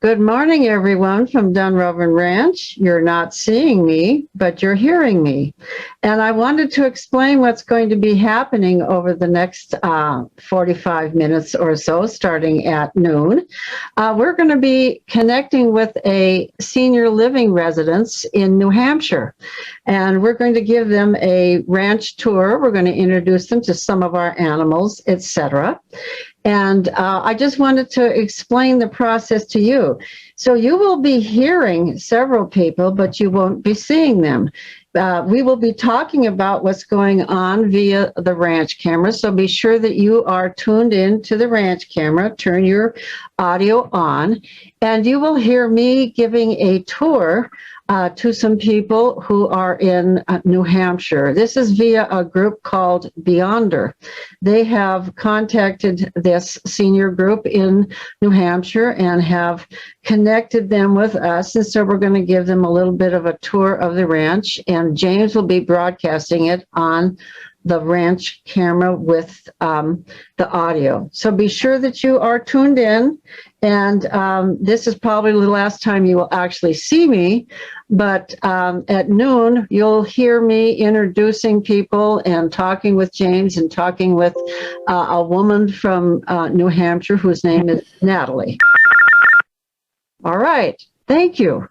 Good morning, everyone from Dunrovin Ranch. You're not seeing me, but you're hearing me. And I wanted to explain what's going to be happening over the next 45 minutes or so, starting at noon. We're going to be connecting with a senior living residence in New Hampshire. And we're going to give them a ranch tour. We're going to introduce them to some of our animals, etc. And I just wanted to explain the process to you. So you will be hearing several people, but you won't be seeing them. We will be talking about what's going on via the ranch camera. So be sure that you are tuned in to the ranch camera. Turn your audio on, and you will hear me giving a tour to some people who are in New Hampshire. This is via a group called Beyonder. They have contacted this senior group in New Hampshire and have connected them with us. And so we're going to give them a little bit of a tour of the ranch, and James will be broadcasting it on the ranch camera with the audio. So be sure that you are tuned in. And this is probably the last time you will actually see me, but at noon, you'll hear me introducing people and talking with James and talking with a woman from New Hampshire whose name is Natalie. All right, thank you.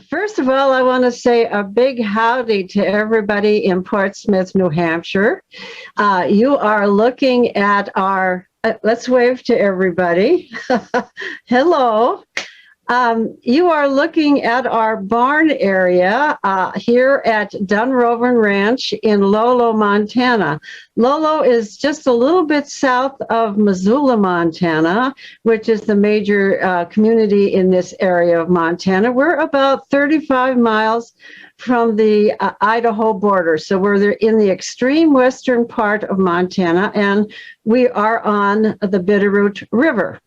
First of all, I want to say a big howdy to everybody in Portsmouth, New Hampshire. You are looking at our, let's wave to everybody. Hello. You are looking at our barn area here at Dunrovin Ranch in Lolo, Montana. Lolo is just a little bit south of Missoula, Montana, which is the major community in this area of Montana. We're about 35 miles from the Idaho border. So we're in the extreme western part of Montana, and we are on the Bitterroot River.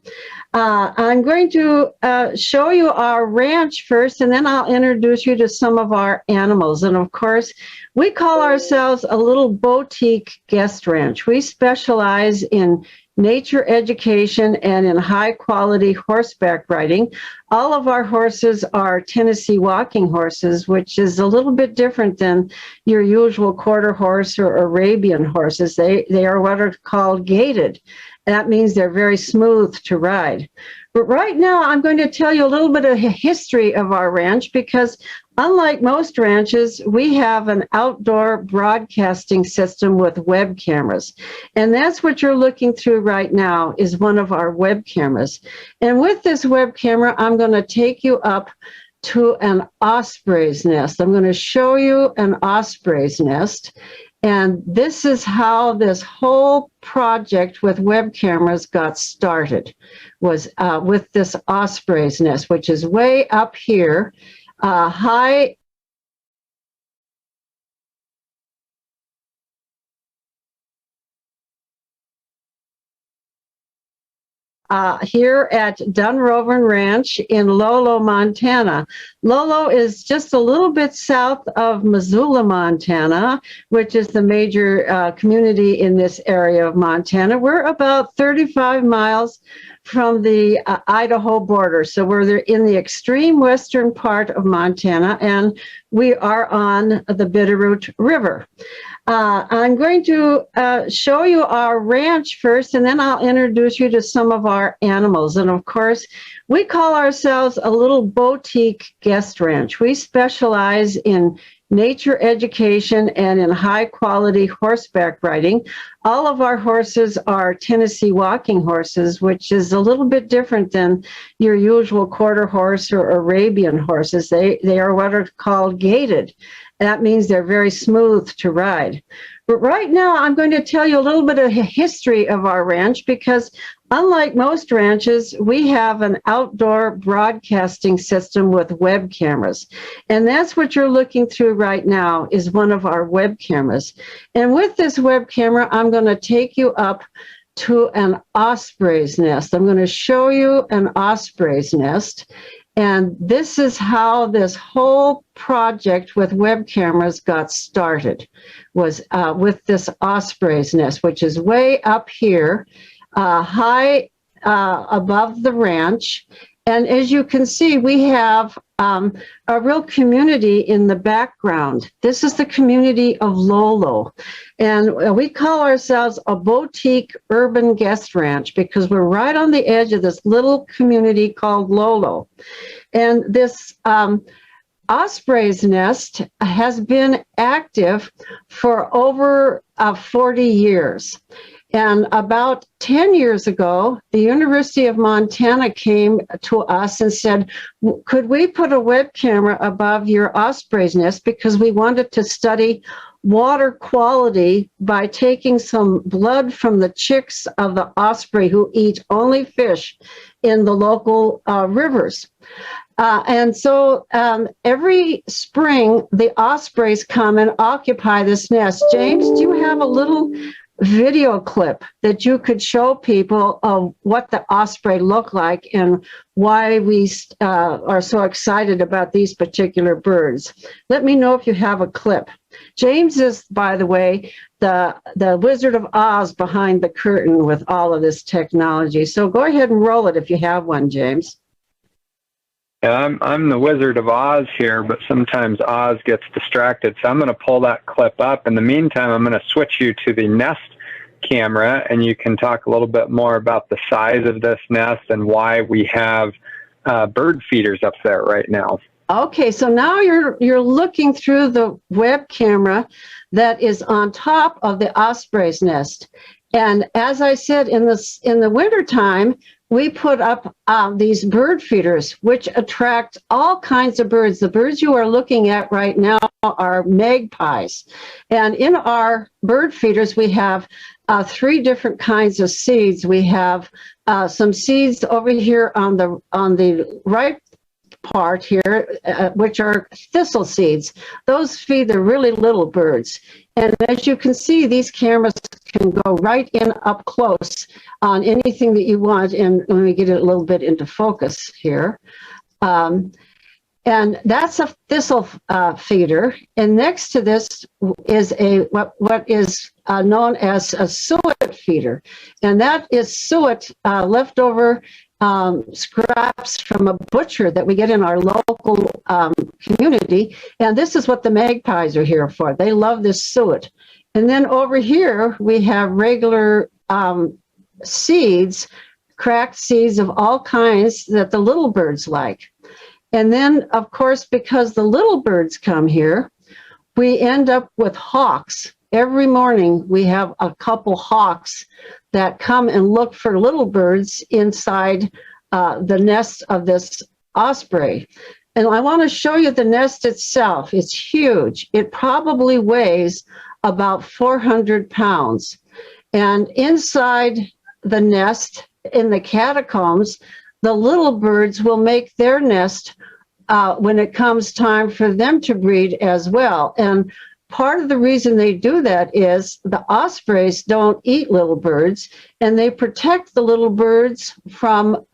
I'm going to show you our ranch first, and then I'll introduce you to some of our animals. And of course, we call ourselves a little boutique guest ranch. We specialize in nature education and in high quality horseback riding. All of our horses are Tennessee walking horses, which is a little bit different than your usual quarter horse or Arabian horses. They are what are called gaited. That means they're very smooth to ride. But right now, I'm going to tell you a little bit of the history of our ranch because unlike most ranches, we have an outdoor broadcasting system with web cameras. And that's what you're looking through right now is one of our web cameras. And with this web camera, I'm going to take you up to an osprey's nest. I'm going to show you an osprey's nest. And this is how this whole project with web cameras got started, was with this osprey's nest, which is way up here, high. Here at Dunrovin Ranch in Lolo, Montana. Lolo is just a little bit south of Missoula, Montana, which is the major community in this area of Montana. We're about 35 miles from the Idaho border. So we're in the extreme western part of Montana, and we are on the Bitterroot River. I'm going to show you our ranch first, and then I'll introduce you to some of our animals. And of course, we call ourselves a little boutique guest ranch. We specialize in nature education and in high quality horseback riding. All of our horses are Tennessee walking horses, which is a little bit different than your usual quarter horse or Arabian horses. They are what are called gaited. That means they're very smooth to ride. But right now, I'm going to tell you a little bit of the history of our ranch because unlike most ranches, we have an outdoor broadcasting system with web cameras. And that's what you're looking through right now is one of our web cameras. And with this web camera, I'm going to take you up to an osprey's nest. I'm going to show you an osprey's nest. And this is how this whole project with web cameras got started, was with this osprey's nest, which is way up here, high above the ranch. And as you can see, we have a real community in the background. This is the community of Lolo. And we call ourselves a boutique urban guest ranch because we're right on the edge of this little community called Lolo. And this osprey's nest has been active for over 40 years. And about 10 years ago, the University of Montana came to us and said, could we put a web camera above your osprey's nest because we wanted to study water quality by taking some blood from the chicks of the osprey who eat only fish in the local rivers. And so every spring, the ospreys come and occupy this nest. James, do you have a little video clip that you could show people of what the osprey look like and why we are so excited about these particular birds? Let me know if you have a clip. James is, by the way, the Wizard of Oz behind the curtain with all of this technology. So go ahead and roll it if you have one, James. Yeah, I'm the Wizard of Oz here, but sometimes Oz gets distracted. So I'm going to pull that clip up. In the meantime, I'm going to switch you to the nest camera, and you can talk a little bit more about the size of this nest and why we have bird feeders up there right now. Okay, so now you're looking through the web camera that is on top of the osprey's nest. And as I said, in the wintertime, we put up these bird feeders, which attract all kinds of birds. The birds you are looking at right now are magpies. And in our bird feeders, we have 3 different kinds of seeds. We have some seeds over here on the right part here, which are thistle seeds. Those feed the really little birds. And as you can see, these cameras can go right in up close on anything that you want. And let me get it a little bit into focus here. And that's a thistle feeder. And next to this is what is known as a suet feeder. And that is suet leftover scraps from a butcher that we get in our local community. And this is what the magpies are here for. They love this suet. And then over here, we have regular seeds, cracked seeds of all kinds that the little birds like. And then, of course, because the little birds come here, we end up with hawks. Every morning, we have a couple hawks that come and look for little birds inside the nest of this osprey. And I want to show you the nest itself. It's huge. It probably weighs about 400 pounds. And inside the nest, in the catacombs, the little birds will make their nest when it comes time for them to breed as well. And part of the reason they do that is the ospreys don't eat little birds, and they protect the little birds from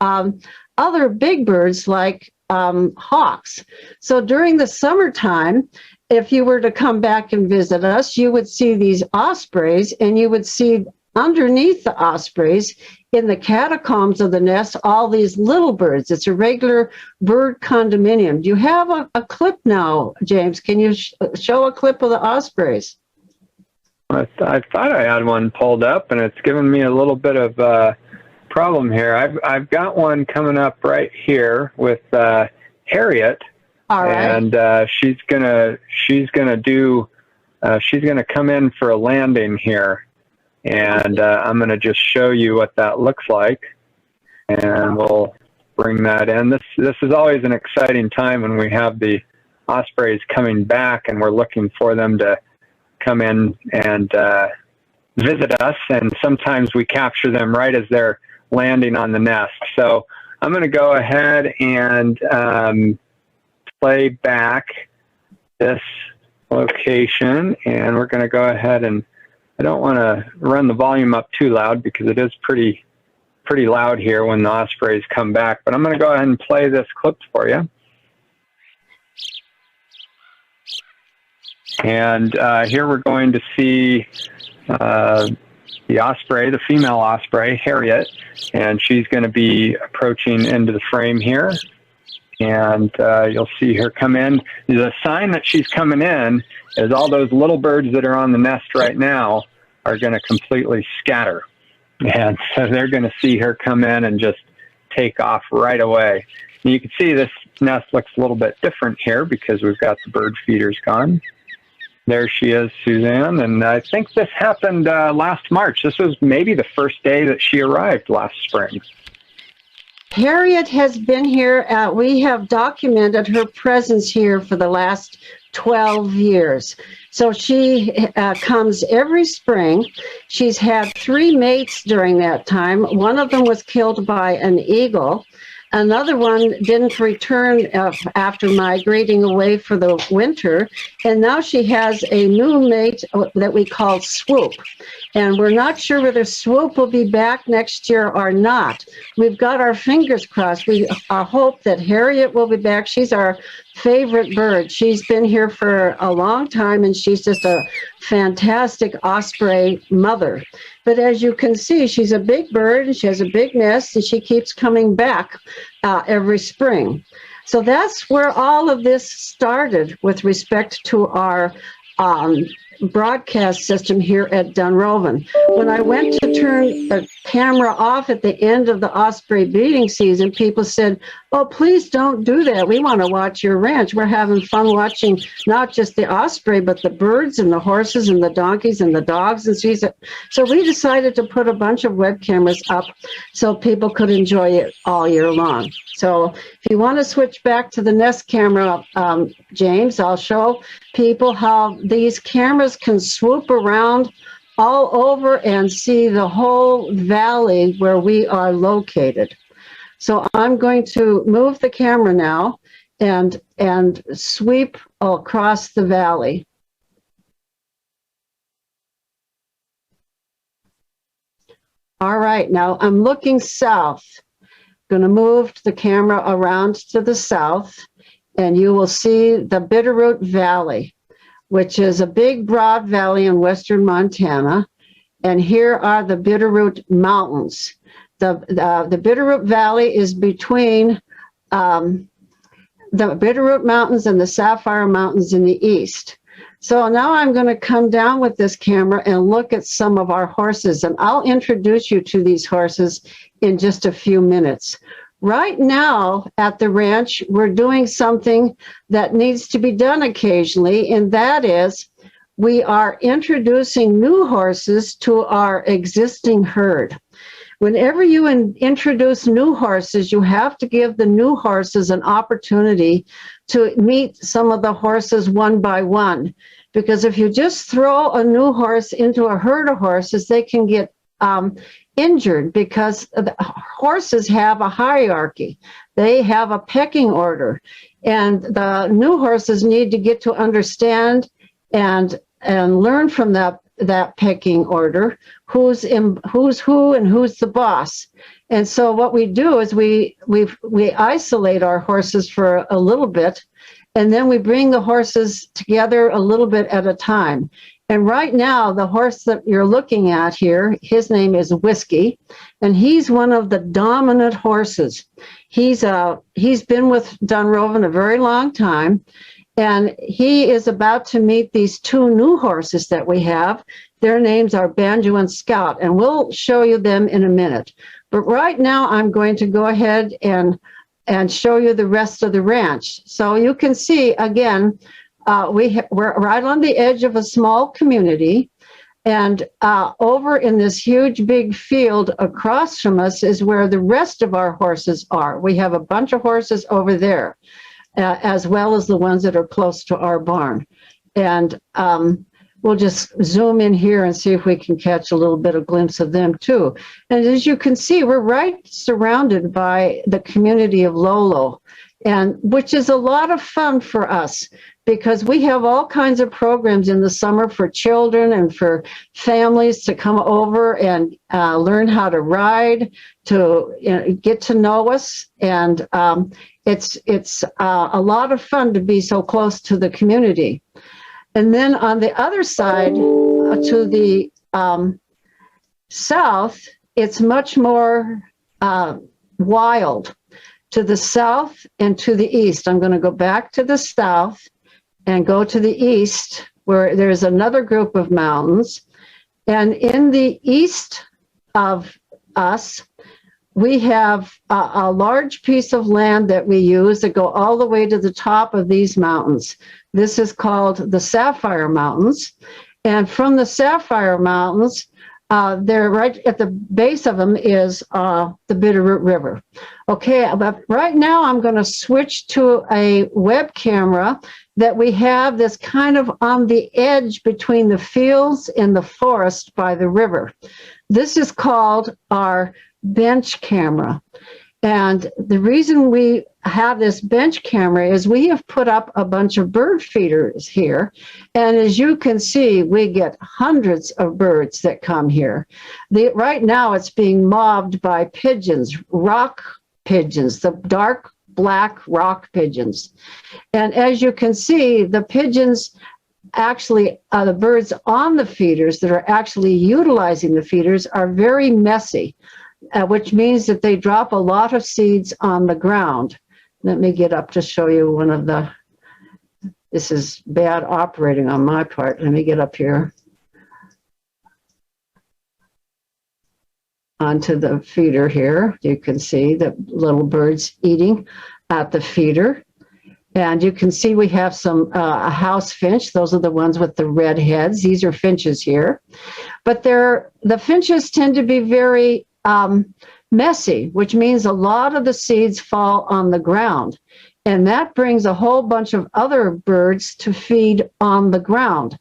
other big birds like hawks. So during the summertime, if you were to come back and visit us, you would see these ospreys, and you would see underneath the ospreys in the catacombs of the nest all these little birds. It's a regular bird condominium. Do you have a clip now, James? Can you show a clip of the ospreys? I thought I had one pulled up, and it's given me a little bit of problem here. I've got one coming up right here with Harriet. All right. And she's gonna come in for a landing here. And I'm going to just show you what that looks like, and we'll bring that in. This is always an exciting time when we have the ospreys coming back, and we're looking for them to come in and visit us, and sometimes we capture them right as they're landing on the nest. So I'm going to go ahead and play back this location, and we're going to go ahead and I don't want to run the volume up too loud because it is pretty loud here when the ospreys come back. But I'm going to go ahead and play this clip for you. And here we're going to see the osprey, the female osprey, Harriet, and she's going to be approaching into the frame here. And you'll see her come in. The sign that she's coming in is all those little birds that are on the nest right now are going to completely scatter. And so they're going to see her come in and just take off right away. And you can see this nest looks a little bit different here because we've got the bird feeders gone. There she is, Suzanne. And I think this happened last March. This was maybe the first day that she arrived last spring. Harriet has been here. We have documented her presence here for the last 12 years. So she comes every spring. She's had 3 mates during that time. One of them was killed by an eagle. Another one didn't return after migrating away for the winter. And now she has a new mate that we call Swoop. And we're not sure whether Swoop will be back next year or not. We've got our fingers crossed. We hope that Harriet will be back. She's our favorite bird. She's been here for a long time, and she's just a fantastic osprey mother. But as you can see, she's a big bird, and she has a big nest, and she keeps coming back every spring. So that's where all of this started with respect to our broadcast system here at Dunrovin. When I went to turn the camera off at the end of the osprey breeding season, people said, "Oh, please don't do that. We want to watch your ranch. We're having fun watching not just the osprey, but the birds and the horses and the donkeys and the dogs." And so we decided to put a bunch of web cameras up so people could enjoy it all year long. So if you want to switch back to the Nest camera, James, I'll show people how these cameras can swoop around all over and see the whole valley where we are located. So I'm going to move the camera now and sweep across the valley. All right, now I'm looking south. Going to move the camera around to the south, and you will see the Bitterroot Valley, which is a big, broad valley in western Montana. And here are the Bitterroot Mountains. The Bitterroot Valley is between the Bitterroot Mountains and the Sapphire Mountains in the east. So now I'm going to come down with this camera and look at some of our horses, and I'll introduce you to these horses in just a few minutes. Right now at the ranch, we're doing something that needs to be done occasionally, and that is we are introducing new horses to our existing herd. Whenever you introduce new horses, you have to give the new horses an opportunity to meet some of the horses one by one. Because if you just throw a new horse into a herd of horses, they can get injured, because the horses have a hierarchy. They have a pecking order. And the new horses need to get to understand and learn from that pecking order, who's who and who's the boss. And so what we do is we isolate our horses for a little bit, and then we bring the horses together a little bit at a time. And right now, the horse that you're looking at here, his name is Whiskey, and he's one of the dominant horses. He's been with Dunrovin a very long time, and he is about to meet these two new horses that we have. Their names are Banjo and Scout, and we'll show you them in a minute. But right now, I'm going to go ahead and show you the rest of the ranch. So you can see, again, we're right on the edge of a small community, and over in this huge big field across from us is where the rest of our horses are. We have a bunch of horses over there, as well as the ones that are close to our barn. And we'll just zoom in here and see if we can catch a little bit of glimpse of them too. And as you can see, we're right surrounded by the community of Lolo, and which is a lot of fun for us, because we have all kinds of programs in the summer for children and for families to come over and learn how to ride, to get to know us. And it's a lot of fun to be so close to the community. And then on the other side, to the south, it's much more wild. To the south and to the east. I'm going to go back to the south and go to the east, where there's another group of mountains. And in the east of us, we have a large piece of land that we use that go all the way to the top of these mountains. This is called the Sapphire Mountains. And from the Sapphire Mountains, they're right at the base of them is the Bitterroot River. Okay, but right now I'm going to switch to a web camera that we have that's kind of on the edge between the fields and the forest by the river. This is called our bench camera. And the reason we have this bench camera is we have put up a bunch of bird feeders here. And as you can see, we get hundreds of birds that come here. Right now it's being mobbed by pigeons, rock pigeons, the dark black rock pigeons. And as you can see, the pigeons actually, the birds on the feeders that are actually utilizing the feeders are very messy. Which means that they drop a lot of seeds on the ground. Let me get up to show you one of the This is bad operating on my part. Let me get up here onto the feeder here. You can see the little birds eating at the feeder. And you can see we have some a house finch. Those are the ones with the red heads. These are finches here. But the finches tend to be very messy, which means a lot of the seeds fall on the ground. And that brings a whole bunch of other birds to feed on the ground.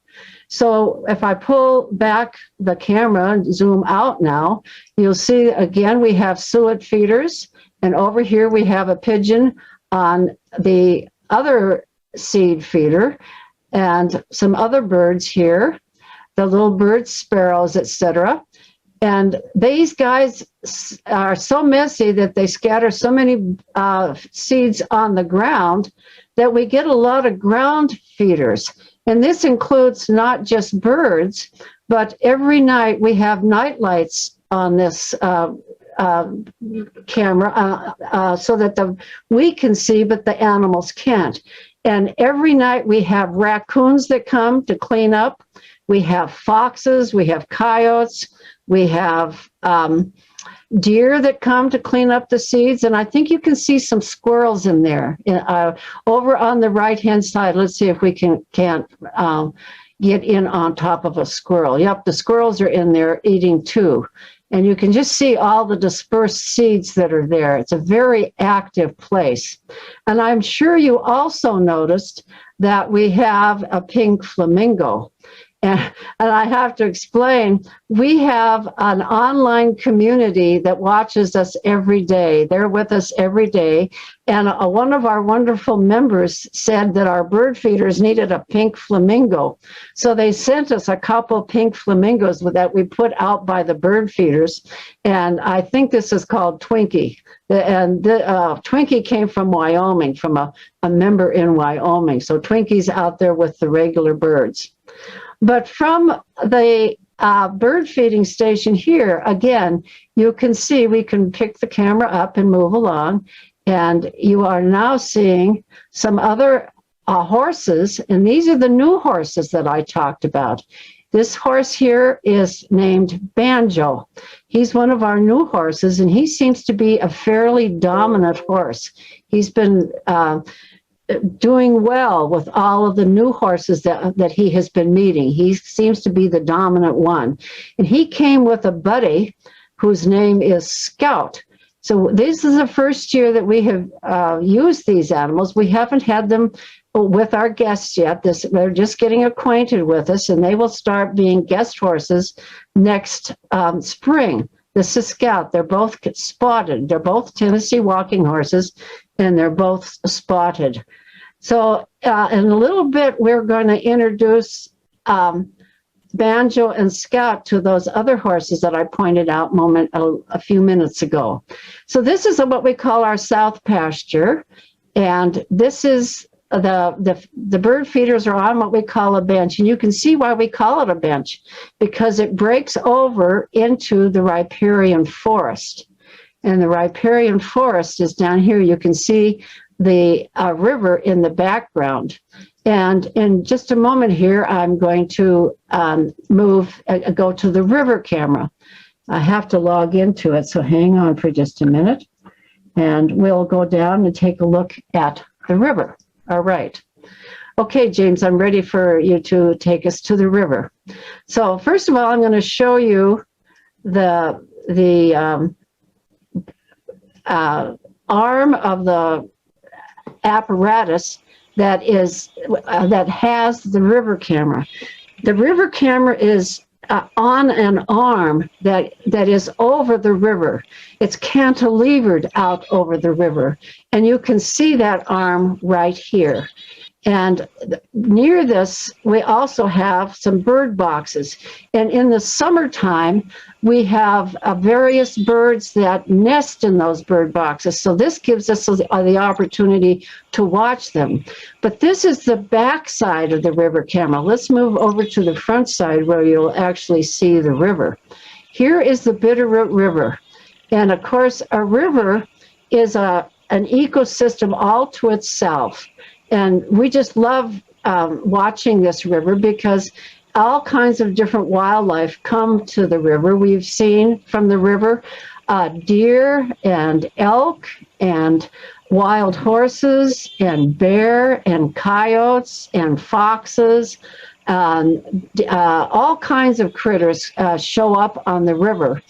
So if I pull back the camera and zoom out now, you'll see again we have suet feeders. And over here we have a pigeon on the other seed feeder and some other birds here, the little birds, sparrows, etc. And these guys are so messy that they scatter so many seeds on the ground that we get a lot of ground feeders. And this includes not just birds, but every night we have night lights on this camera so that we can see, but the animals can't. And every night we have raccoons that come to clean up. We have foxes, we have coyotes, we have deer that come to clean up the seeds. And I think you can see some squirrels in there. Over on the right-hand side, let's see if we can't get in on top of a squirrel. Yep, the squirrels are in there eating too. And you can just see all the dispersed seeds that are there. It's a very active place. And I'm sure you also noticed that we have a pink flamingo. And I have to explain, we have an online community that watches us every day. They're with us every day. And one of our wonderful members said that our bird feeders needed a pink flamingo. So they sent us a couple pink flamingos that we put out by the bird feeders. And I think this is called Twinkie. And Twinkie came from Wyoming, from a member in Wyoming. So Twinkie's out there with the regular birds. But from the bird feeding station here, again, you can see we can pick the camera up and move along. And you are now seeing some other horses. And these are the new horses that I talked about. This horse here is named Banjo. He's one of our new horses, and he seems to be a fairly dominant horse. He's been doing well with all of the new horses that he has been meeting. He seems to be the dominant one. And he came with a buddy whose name is Scout. So this is the first year that we have used these animals. We haven't had them with our guests yet. They're just getting acquainted with us, and they will start being guest horses next spring. This is Scout. They're both spotted. They're both Tennessee walking horses, and they're both spotted. So in a little bit, we're going to introduce Banjo and Scout to those other horses that I pointed out a few minutes ago. So this is what we call our south pasture, and this is the bird feeders are on what we call a bench. And you can see why we call it a bench, because it breaks over into the riparian forest. And the riparian forest is down here. You can see the river in the background. And in just a moment here, I'm going to go to the river camera. I have to log into it, so hang on for just a minute. And we'll go down and take a look at the river. All right. Okay, James, I'm ready for you to take us to the river. So first of all, I'm going to show you the arm of the apparatus that has the river camera. The river camera is on an arm that is over the river. It's cantilevered out over the river, and you can see that arm right here. And near this, we also have some bird boxes. And in the summertime, we have various birds that nest in those bird boxes. So this gives us the opportunity to watch them. But this is the back side of the river camera. Let's move over to the front side where you'll actually see the river. Here is the Bitterroot River. And of course, a river is an ecosystem all to itself. And we just love watching this river because all kinds of different wildlife come to the river. We've seen from the river deer and elk and wild horses and bear and coyotes and foxes. All kinds of critters show up on the river.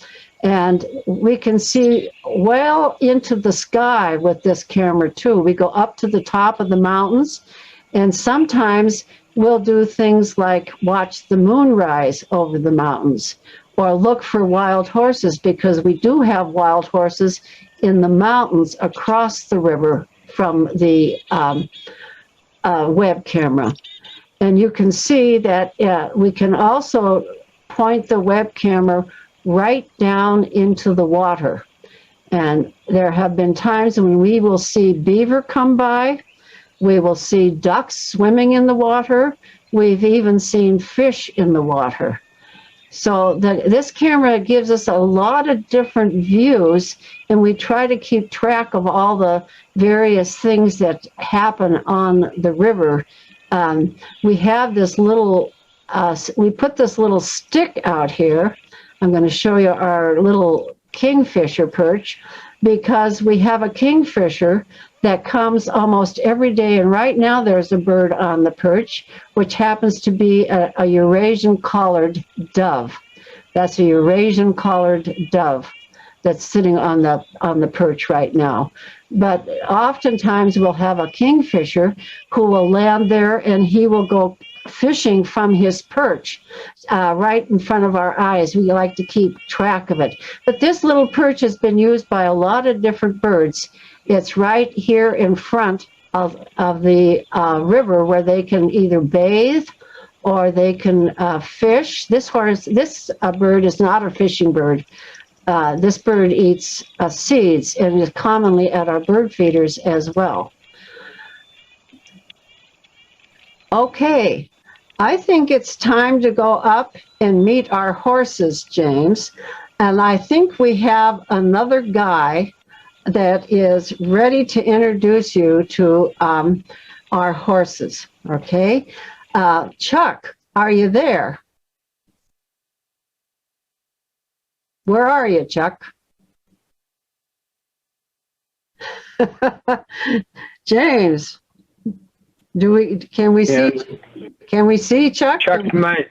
And we can see well into the sky with this camera too. We go up to the top of the mountains, and sometimes we'll do things like watch the moon rise over the mountains or look for wild horses, because we do have wild horses in the mountains across the river from the web camera. And you can see that we can also point the web camera right down into the water. And there have been times when we will see beaver come by. We will see ducks swimming in the water. We've even seen fish in the water. So this camera gives us a lot of different views, and we try to keep track of all the various things that happen on the river. We have this little, we put this little stick out here. I'm going to show you our little kingfisher perch, because we have a kingfisher that comes almost every day. And right now there's a bird on the perch, which happens to be a Eurasian collared dove. That's a Eurasian collared dove that's sitting on the perch right now. But oftentimes we'll have a kingfisher who will land there, and he will go fishing from his perch right in front of our eyes. We like to keep track of it. But this little perch has been used by a lot of different birds. It's right here in front of the river, where they can either bathe or they can fish. This bird is not a fishing bird. This bird eats seeds and is commonly at our bird feeders as well. Okay, I think it's time to go up and meet our horses, James. And I think we have another guy that is ready to introduce you to our horses, okay? Chuck, are you there? Where are you, Chuck? James, can we see Chuck? Chuck might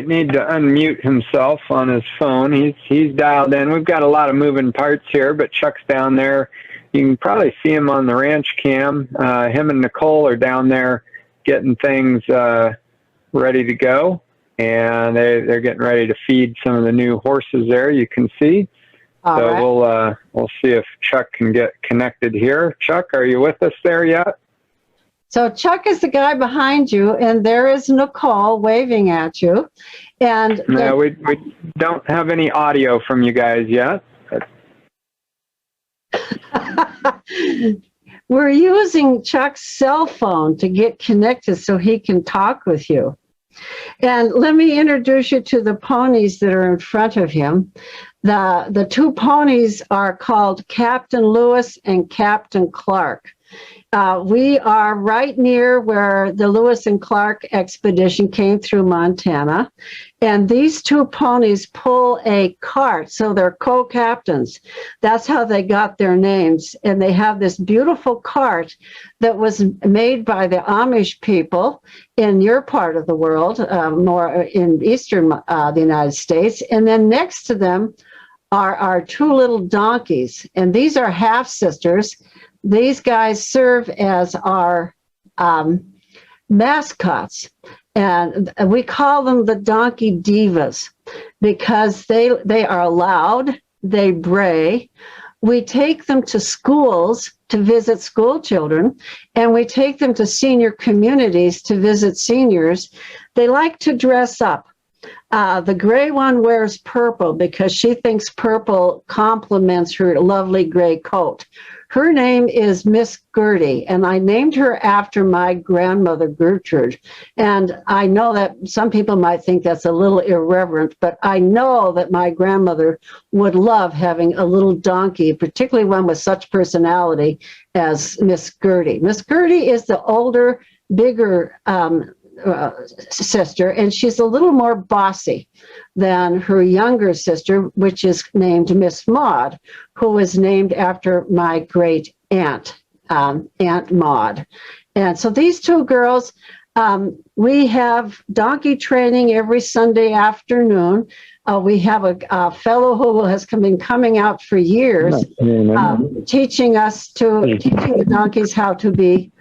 need to unmute himself on his phone. He's dialed in. We've got a lot of moving parts here, but Chuck's down there. You can probably see him on the ranch cam. Him and Nicole are down there getting things ready to go, and they're getting ready to feed some of the new horses there, you can see. All right. We'll see if Chuck can get connected here. Chuck, are you with us there yet? So Chuck is the guy behind you, and there is Nicole waving at you. And no, we don't have any audio from you guys yet. We're using Chuck's cell phone to get connected so he can talk with you. And let me introduce you to the ponies that are in front of him. The two ponies are called Captain Lewis and Captain Clark. We are right near where the Lewis and Clark expedition came through Montana. And these two ponies pull a cart, so they're co-captains. That's how they got their names. And they have this beautiful cart that was made by the Amish people in your part of the world, more in eastern the United States. And then next to them are our two little donkeys. And these are half-sisters. These guys serve as our mascots, and we call them the donkey divas because they are loud, they bray. We take them to schools to visit school children, and we take them to senior communities to visit seniors. They like to dress up. The gray one wears purple because she thinks purple complements her lovely gray coat. Her name is Miss Gertie, and I named her after my grandmother, Gertrude. And I know that some people might think that's a little irreverent, but I know that my grandmother would love having a little donkey, particularly one with such personality as Miss Gertie. Miss Gertie is the older bigger sister, and she's a little more bossy than her younger sister, which is named Miss Maud, who was named after my great aunt, Aunt Maud. And so these two girls, we have donkey training every Sunday afternoon. We have a fellow who has been coming out for years, teaching the donkeys how to be,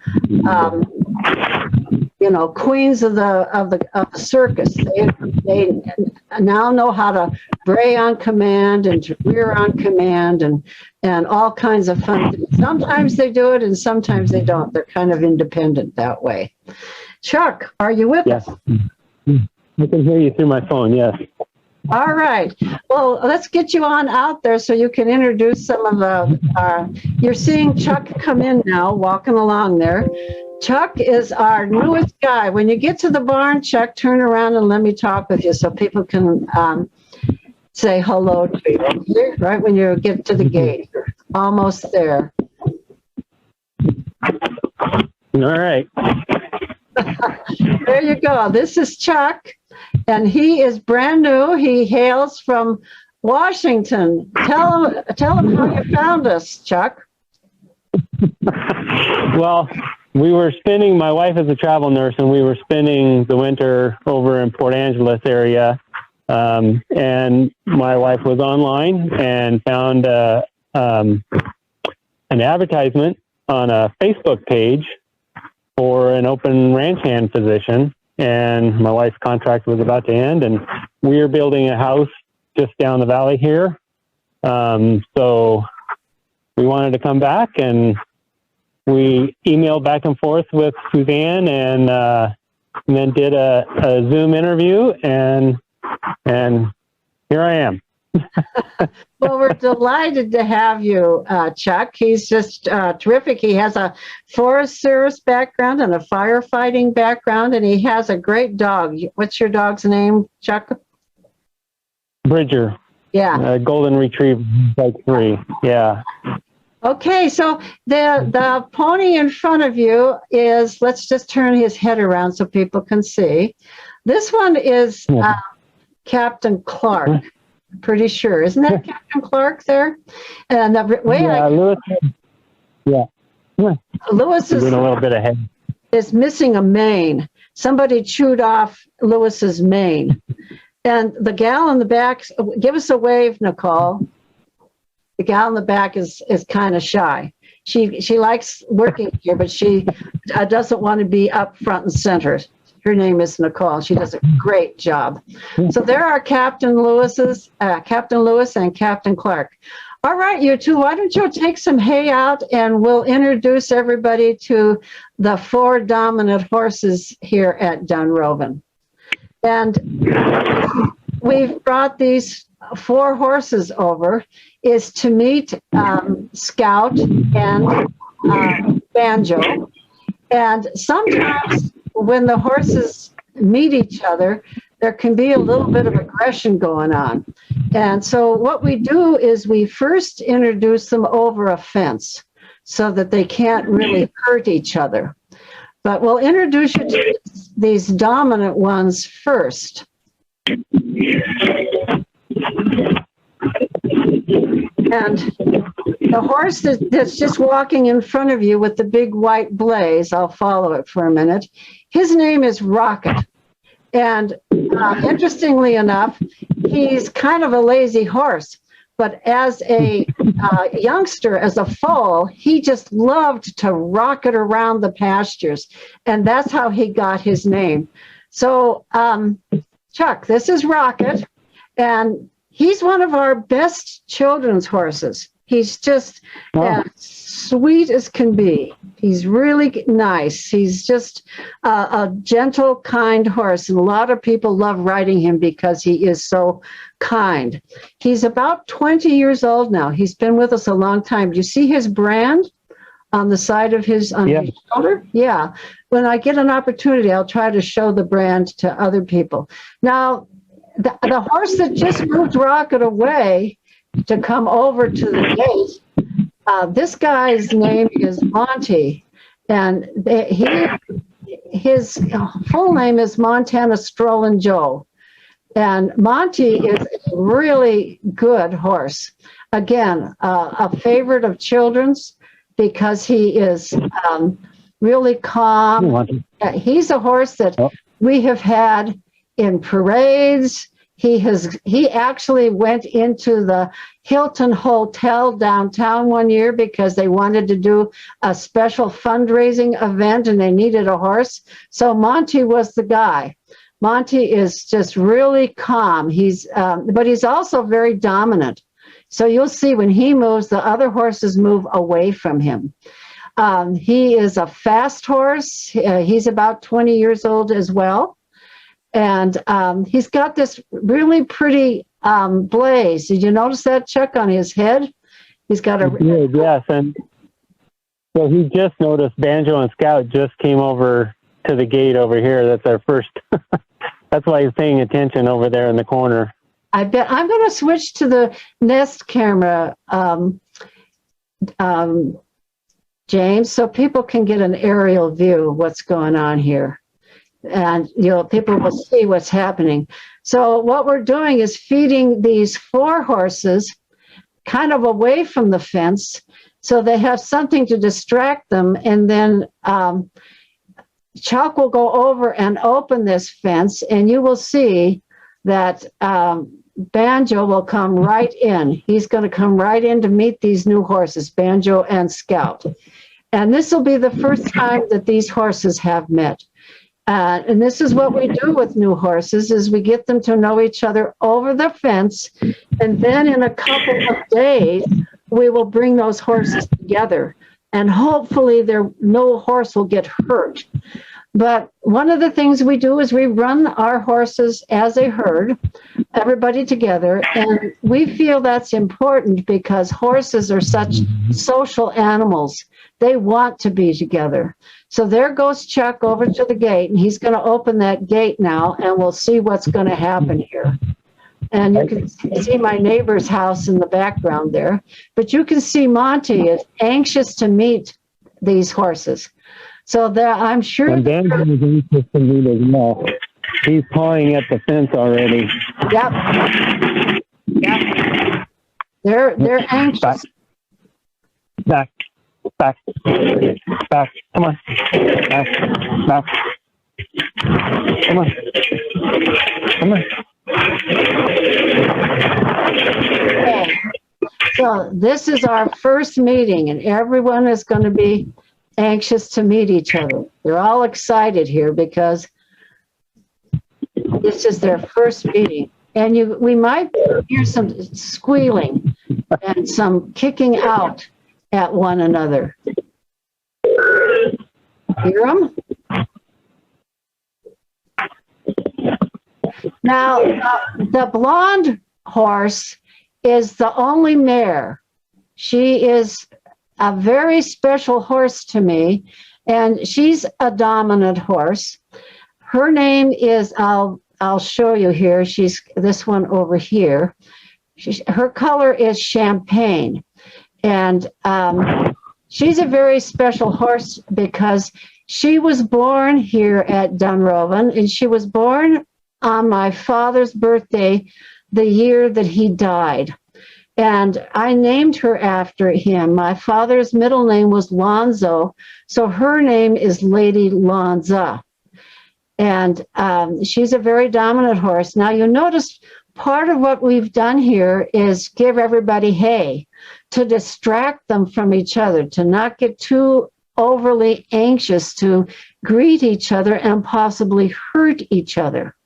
queens of the circus. They now know how to bray on command and to rear on command and all kinds of fun things. Sometimes they do it and sometimes they don't. They're kind of independent that way. Chuck, are you with us? I can hear you through my phone, yes. All right. Well, let's get you on out there so you can introduce some of you're seeing Chuck come in now, walking along there. Chuck is our newest guy. When you get to the barn, Chuck, turn around and let me talk with you so people can say hello to you. Okay? Right when you get to the gate. You're almost there. All right. There you go. This is Chuck, and he is brand new. He hails from Washington. Tell him how you found us, Chuck. Well, my wife is a travel nurse, and we were spending the winter over in Port Angeles area. And my wife was online and found an advertisement on a Facebook page for an open ranch hand position. And my wife's contract was about to end, and we are building a house just down the valley here. So we wanted to come back, and we emailed back and forth with Suzanne, and then did a Zoom interview, and here I am. Well, we're delighted to have you, Chuck. He's just terrific. He has a Forest Service background and a firefighting background, and he has a great dog. What's your dog's name, Chuck? Bridger. Yeah. Golden Retriever, like 3. Yeah. Okay, so the pony in front of you is, let's just turn his head around so people can see. This one is Captain Clark. Pretty sure. Isn't that Captain Clark there? And the way Lewis is doing a little bit ahead. Is missing a mane. Somebody chewed off Lewis's mane. And the gal in the back, give us a wave, Nicole. The gal in the back is kind of shy. She likes working here, but she doesn't want to be up front and center. Her name is Nicole. She does a great job. So there are Captain Lewis and Captain Clark. All right, you two, why don't you take some hay out, and we'll introduce everybody to the 4 dominant horses here at Dunrovin. And we've brought these 4 horses over is to meet Scout and Banjo. And sometimes when the horses meet each other, there can be a little bit of aggression going on. And so what we do is we first introduce them over a fence so that they can't really hurt each other. But we'll introduce you to these dominant ones first. And the horse that's just walking in front of you with the big white blaze, I'll follow it for a minute, his name is Rocket. And interestingly enough, he's kind of a lazy horse. But as a youngster, as a foal, he just loved to rocket around the pastures. And that's how he got his name. So, Chuck, this is Rocket. And he's one of our best children's horses. He's just as sweet as can be. He's really nice. He's just a gentle, kind horse. And a lot of people love riding him because he is so kind. He's about 20 years old now. He's been with us a long time. Do you see his brand on the side of his, his shoulder? Yeah. When I get an opportunity, I'll try to show the brand to other people. Now, the horse that just moved Rocket away to come over to the gate, this guy's name is Monty, and his full name is Montana Strolling Joe. And Monty is a really good horse. Again, a favorite of children's because he is really calm. He's a horse that we have had in parades. He actually went into the Hilton Hotel downtown one year because they wanted to do a special fundraising event and they needed a horse. So Monty was the guy. Monty is just really calm. But he's also very dominant. So you'll see when he moves, the other horses move away from him. He is a fast horse. He's about 20 years old as well. And he's got this really pretty blaze. Did you notice that, Chuck, on his head? He's got a... Yes, and so he just noticed Banjo and Scout just came over to the gate over here. That's our first... That's why he's paying attention over there in the corner. I bet. I'm going to switch to the Nest camera, James, so people can get an aerial view of what's going on here. And, people will see what's happening. So what we're doing is feeding these 4 horses kind of away from the fence so they have something to distract them. And then Chuck will go over and open this fence, and you will see that Banjo will come right in. He's going to come right in to meet these new horses, Banjo and Scout. And this will be the first time that these horses have met. And this is what we do with new horses, is we get them to know each other over the fence, and then in a couple of days, we will bring those horses together. And hopefully no horse will get hurt. But one of the things we do is we run our horses as a herd, everybody together, and we feel that's important because horses are such social animals. They want to be together. So there goes Chuck over to the gate, and he's going to open that gate now, and we'll see what's going to happen here. And you can see my neighbor's house in the background there. But you can see Monty is anxious to meet these horses. So there, I'm sure. And Banjo is anxious to meet as well. He's pawing at the fence already. Yep. They're anxious. Back. Come on. Back. Come on. Okay. So this is our first meeting, and everyone is going to be anxious to meet each other. They're all excited here because this is their first meeting. And we might hear some squealing and some kicking out at one another. Hear them? Now, the blonde horse is the only mare. She is a very special horse to me, and she's a dominant horse. Her name is, I'll show you here. She's this one over here. Her color is champagne, and she's a very special horse because she was born here at Dunrovin, and she was born on my father's birthday, the year that he died. And I named her after him. My father's middle name was Lonzo, so her name is Lady Lonza. And she's a very dominant horse. Now, you notice part of what we've done here is give everybody hay to distract them from each other, to not get too overly anxious to greet each other and possibly hurt each other.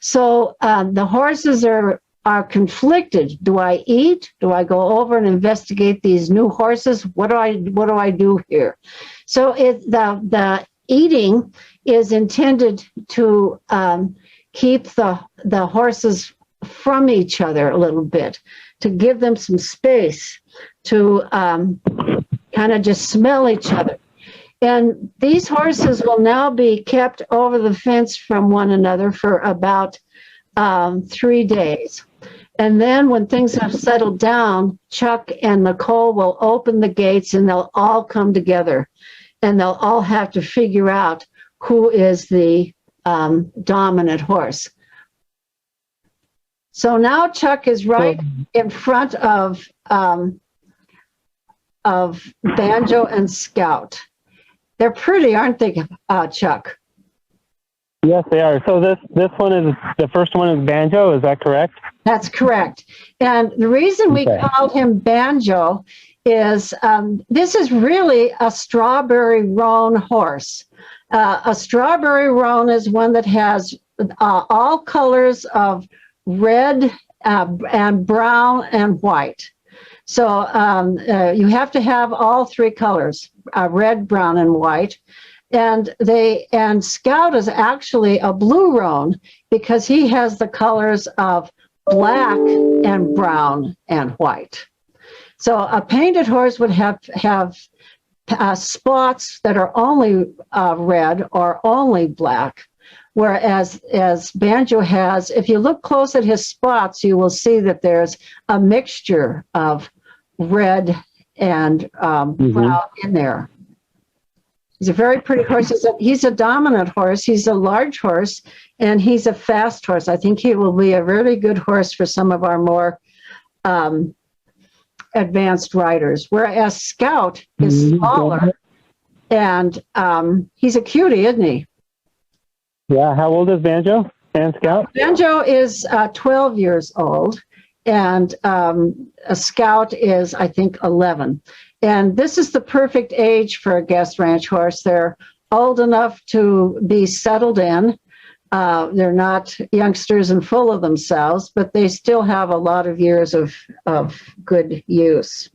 So the horses are conflicted. Do I eat? Do I go over and investigate these new horses? What do I do here? So the eating is intended to keep the horses from each other a little bit, to give them some space to kind of just smell each other. And these horses will now be kept over the fence from one another for about 3 days. And then when things have settled down, Chuck and Nicole will open the gates and they'll all come together. And they'll all have to figure out who is the dominant horse. So now Chuck is right in front of Banjo and Scout. They're pretty, aren't they, Chuck? Yes, they are. So this one is, the first one is Banjo, is that correct? That's correct. And the reason we called him Banjo is this is really a strawberry roan horse. A strawberry roan is one that has all colors of red and brown and white. So you have to have all three colors, red, brown, and white. And Scout is actually a blue roan because he has the colors of black and brown and white. So a painted horse would have spots that are only red or only black, whereas Banjo has, if you look close at his spots, you will see that there's a mixture of red and brown in there. He's a very pretty horse. He's a dominant horse. He's a large horse, and he's a fast horse. I think he will be a really good horse for some of our more advanced riders, whereas Scout is smaller, and he's a cutie, isn't he? Yeah. How old is Banjo and Scout? Banjo is 12 years old, and a Scout is, I think, 11. And this is the perfect age for a guest ranch horse. They're old enough to be settled in. They're not youngsters and full of themselves, but they still have a lot of years of good use.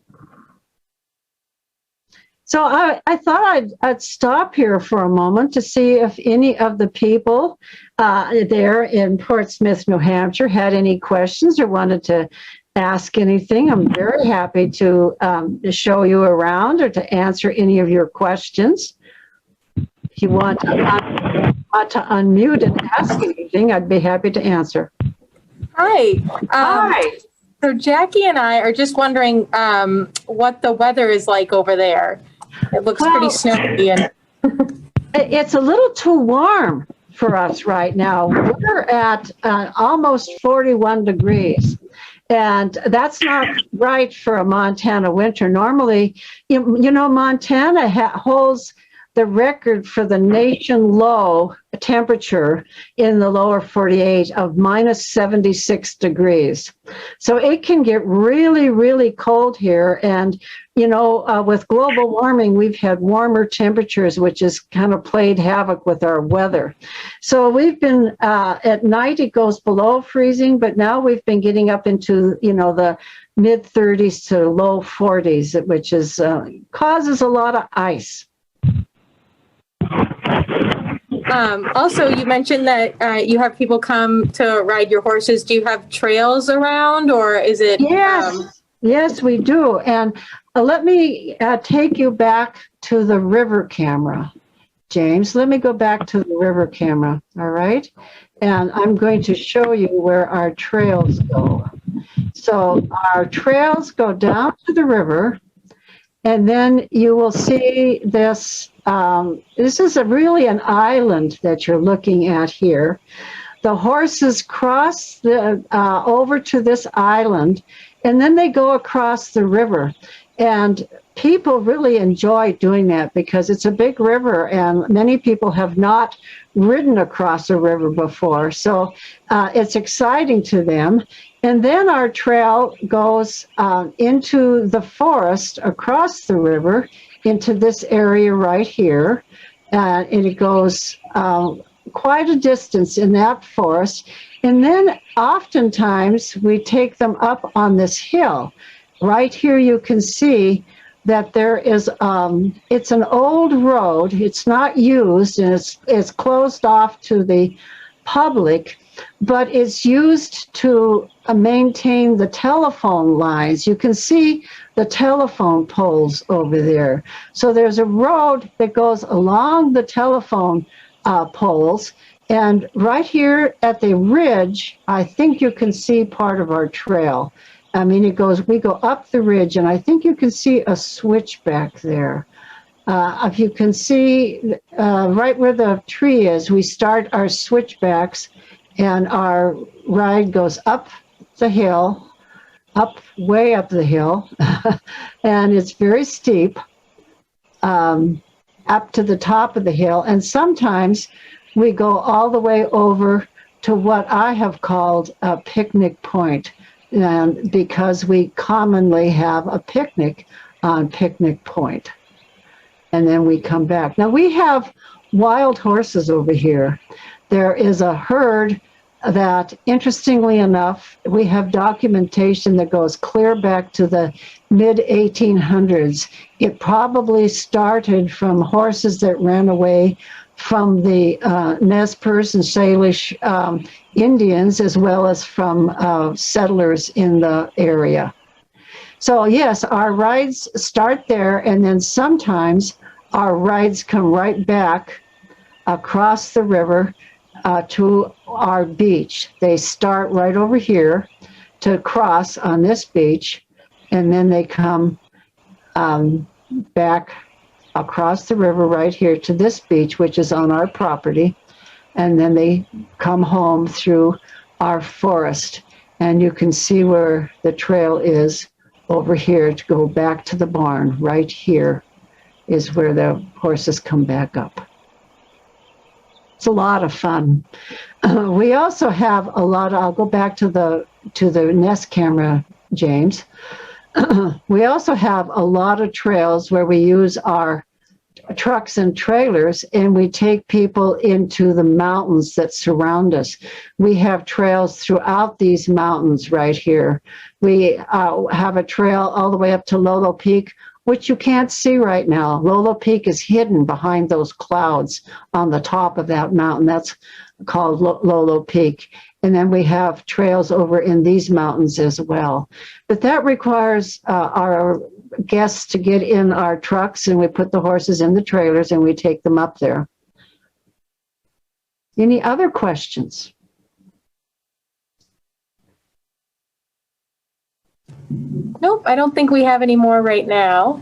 So I thought I'd stop here for a moment to see if any of the people there in Portsmouth, New Hampshire had any questions or wanted to ask anything. I'm very happy to show you around or to answer any of your questions. If you want to unmute and ask anything, I'd be happy to answer. Hi. Hi. So Jackie and I are just wondering what the weather is like over there. It looks pretty snowy. And it's a little too warm for us right now. We're at almost 41 degrees. And that's not right for a Montana winter. Normally, you know, Montana holds the record for the nation low temperature in the lower 48 of minus 76 degrees. So it can get really, really cold here. And, you know, with global warming, we've had warmer temperatures, which has kind of played havoc with our weather. So we've been, at night it goes below freezing, but now we've been getting up into, you know, the mid 30s to low 40s, which is causes a lot of ice. Also, you mentioned that you have people come to ride your horses. Do you have trails around, or is it? Yes, yes, we do. And let me take you back to the river camera, James. Let me go back to the river camera, all right? And I'm going to show you where our trails go. So our trails go down to the river, and then you will see this. This is really an island that you're looking at here. The horses cross over to this island, and then they go across the river. And people really enjoy doing that because it's a big river, and many people have not ridden across a river before. So it's exciting to them. And then our trail goes into the forest across the river into this area right here. And it goes quite a distance in that forest. And then oftentimes we take them up on this hill. Right here you can see that there is, it's an old road. It's not used, and it's closed off to the public, but it's used to maintain the telephone lines. You can see the telephone poles over there. So there's a road that goes along the telephone poles, and right here at the ridge, I think you can see part of our trail. I mean, we go up the ridge, and I think you can see a switch back there. If you can see right where the tree is, we start our switchbacks and our ride goes up the hill, way up the hill, and it's very steep, up to the top of the hill. And sometimes we go all the way over to what I have called a picnic point, and because we commonly have a picnic on Picnic Point. And then we come back. Now we have wild horses over here. There is a herd that, interestingly enough, we have documentation that goes clear back to the mid-1800s. It probably started from horses that ran away from the Nez Perce and Salish Indians, as well as from settlers in the area. So yes, our rides start there, and then sometimes our rides come right back across the river to our beach. They start right over here to cross on this beach, and then they come back across the river right here to this beach, which is on our property, and then they come home through our forest. And you can see where the trail is over here to go back to the barn. Right here is where the horses come back up. It's a lot of fun. We also have a lot of, I'll go back to the Nest camera, James. We also have a lot of trails where we use our trucks and trailers, and we take people into the mountains that surround us. We have trails throughout these mountains right here. We have a trail all the way up to Lolo Peak, which you can't see right now. Lolo Peak is hidden behind those clouds on the top of that mountain. That's called Lolo Peak. And then we have trails over in these mountains as well. But that requires our guests to get in our trucks, and we put the horses in the trailers and we take them up there. Any other questions? Nope, I don't think we have any more right now.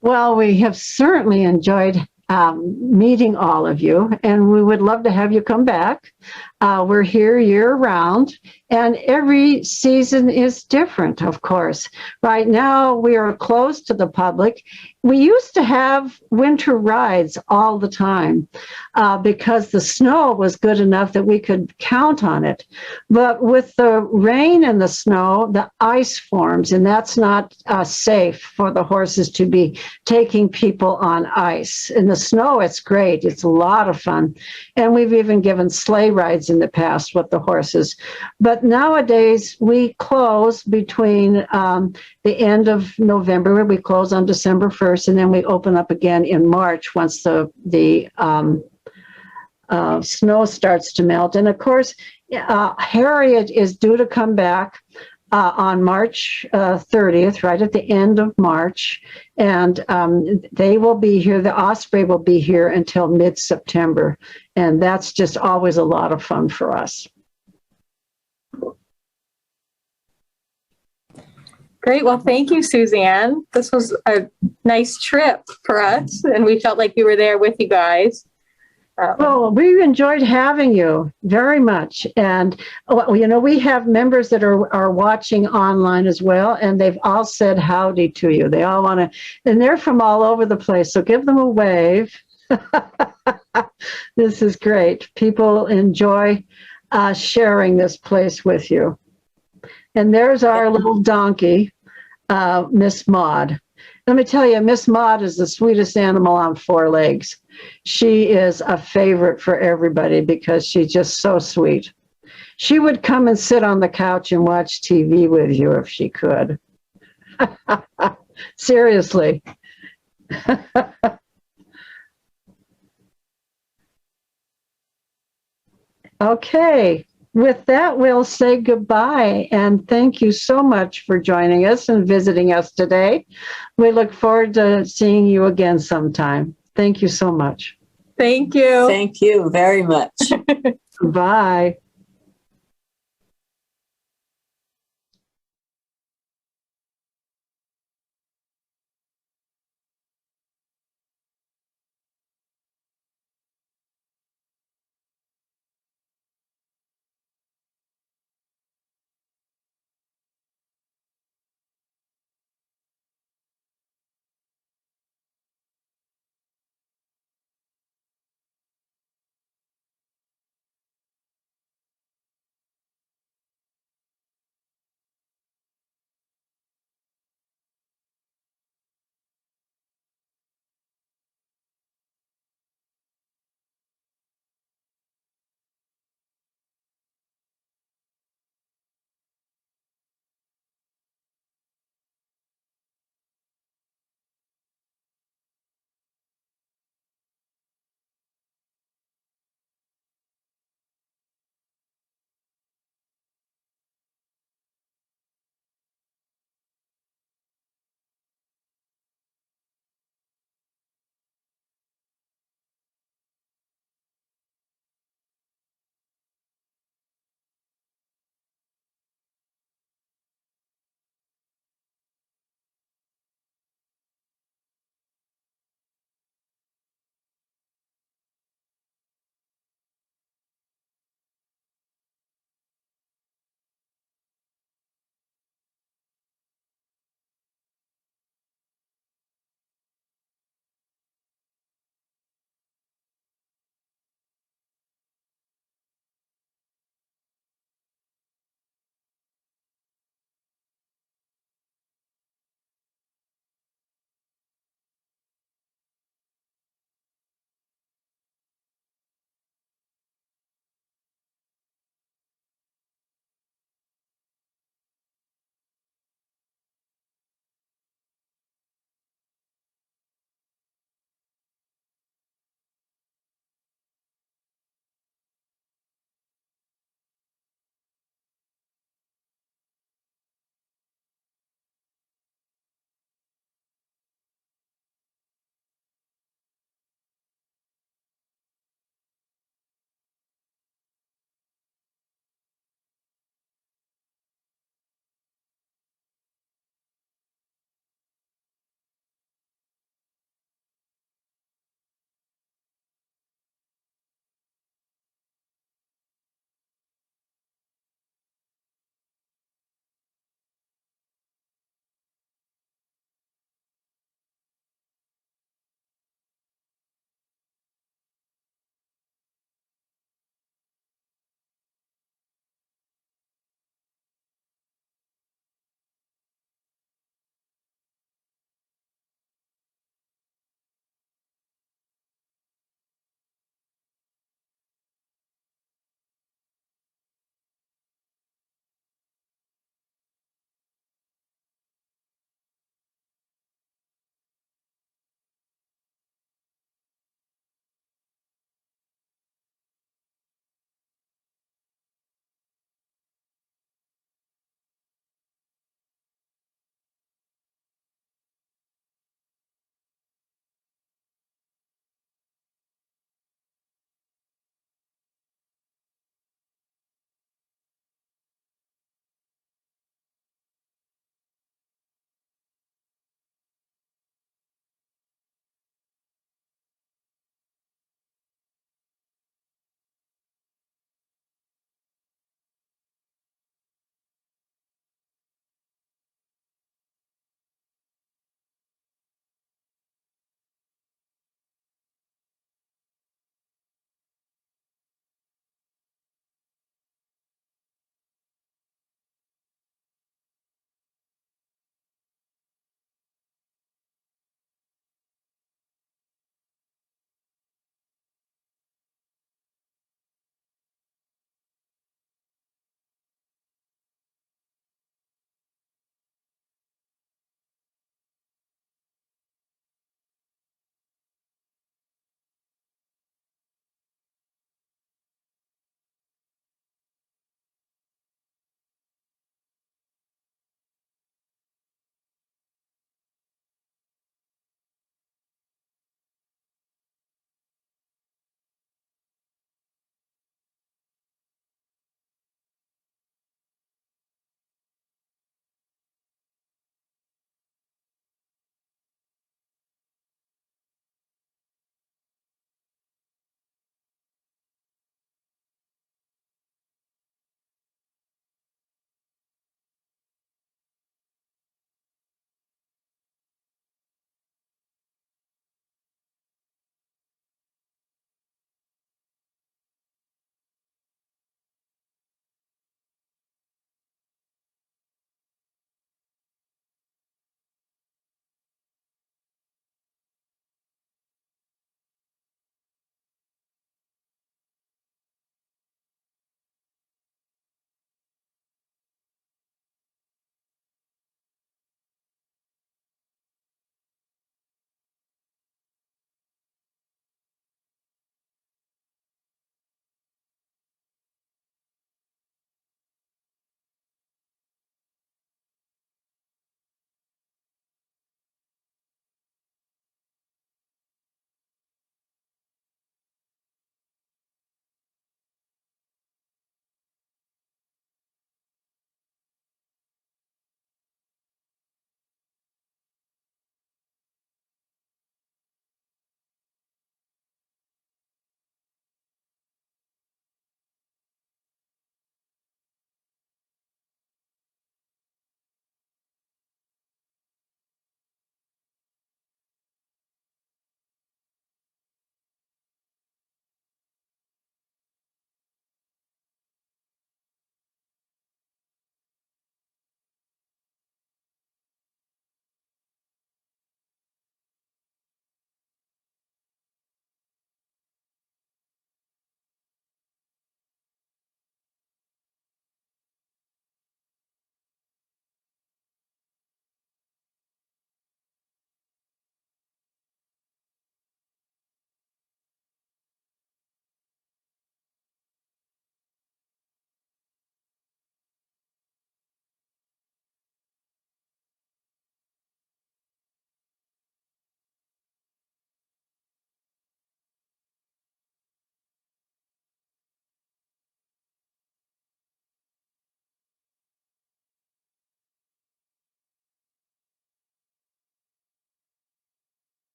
Well, we have certainly enjoyed meeting all of you, and we would love to have you come back. We're here year round, and every season is different, of course. Right now, we are closed to the public. We used to have winter rides all the time because the snow was good enough that we could count on it. But with the rain and the snow, the ice forms, and that's not safe for the horses to be taking people on ice. In the snow, it's great. It's a lot of fun. And we've even given sleigh rides in the past with the horses. But nowadays, we close between the end of November. We close on December 1st, and then we open up again in March once the snow starts to melt. And of course, Harriet is due to come back on March 30th, right at the end of March. And they will be here. The Osprey will be here until mid-September. And that's just always a lot of fun for us. Great. Well, thank you, Suzanne. This was a nice trip for us, and we felt like we were there with you guys. Well, we enjoyed having you very much. And, you know, we have members that are watching online as well, and they've all said howdy to you. They all want to, and they're from all over the place. So give them a wave. This is great. People enjoy sharing this place with you. And there's our little donkey, Miss Maud. Let me tell you, Miss Maud is the sweetest animal on four legs. She is a favorite for everybody because she's just so sweet. She would come and sit on the couch and watch TV with you if she could. Seriously. Okay. With that, we'll say goodbye, and thank you so much for joining us and visiting us today. We look forward to seeing you again sometime. Thank you so much. Thank you. Thank you very much. Bye.